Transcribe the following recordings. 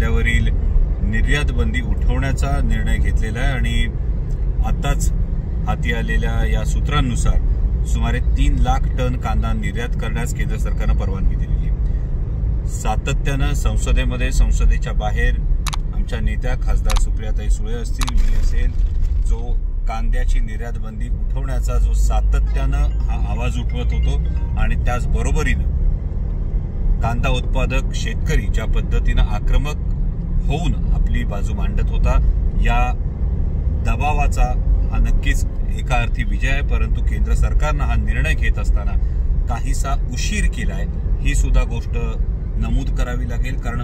कांद्यावरील निर्यात बंदी उठवण्याचा निर्णय घेतलेला आहे आणि आताच हाती आलेल्या या सूत्रांनुसार सुमारे 3 लाख टन कांदा निर्यात करण्यास केंद्र सरकारने परवानगी दिलेली आहे। सातत्यानं संसदेमध्ये, संसदेच्या बाहेर आमच्या नेत्या खासदार सुप्रियाताई सुळे असतील, मी असेल, जो कांद्याची निर्यात बंदी उठवण्याचा जो सातत्यानं हा आवाज उठवत होतो आणि त्याच बरोबरीनं कांदा उत्पादक शेतकरी ज्या पद्धतीनं आक्रमक होऊन आपली बाजू मांडत होता, या दबावाचा हा नक्कीच एका अर्थी विजय आहे। परंतु केंद्र सरकारनं हा निर्णय घेत असताना काहीसा उशीर केलाय, ही सुद्धा गोष्ट नमूद करावी लागेल। कारण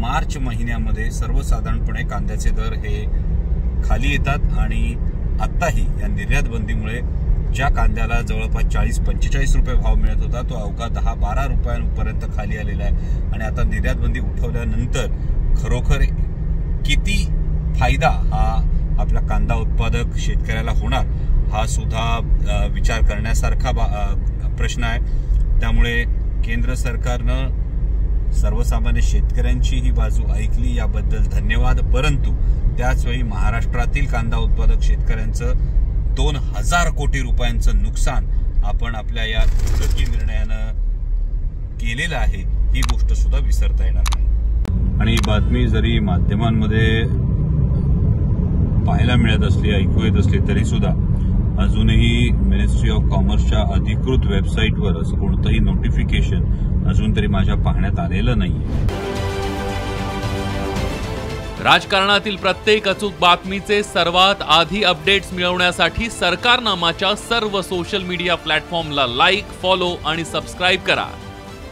मार्च महिन्यामध्ये सर्वसाधारणपणे कांद्याचे दर हे खाली येतात आणि आत्ताही या निर्यात बंदीमुळे ज्या कांद्याला जवळपास 40-45 रुपये भाव मिळत होता तो अवघा 10-12 रुपयांपर्यंत खाली आलेला आहे। आणि आता निर्यात बंदी उठवल्यानंतर खरोखर किती फायदा हा आपला कांदा उत्पादक शेतकऱ्याला होणार, हा सुद्धा विचार करण्यासारखा प्रश्न आहे। त्यामुळे केंद्र सरकारनं सर्वसामान्य शेतकऱ्यांची ही बाजू ऐकली, याबद्दल धन्यवाद। परंतु त्याचवेळी महाराष्ट्रातील कांदा उत्पादक शेतकऱ्यांचं 2000 कोटी रुपयांचं नुकसान आपण आपल्या या दुर्गती निर्णयानं केलेलं आहे, ही गोष्ट सुद्धा विसरता येणार नाही। आणि ही बातमी जरी माध्यमांमध्ये पाहायला मिळत असली, ऐकू येत असली, तरी सुद्धा अजूनही मिनिस्ट्री ऑफ कॉमर्सच्या अधिकृत वेबसाईटवर असं कोणतंही नोटिफिकेशन अजून तरी माझ्या पाहण्यात आलेलं नाहीये। राजकारणातील प्रत्येक अचूक बातमीचे सर्वात आधी अपडेट्स मिळवण्यासाठी सरकारनामाच्या सर्व सोशल मीडिया प्लॅटफॉर्मला लाईक, फॉलो आणि सबस्क्राईब करा।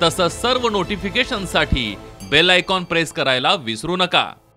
तसंच सर्व नोटिफिकेशनसाठी बेल आयकॉन प्रेस करायला विसरू नका।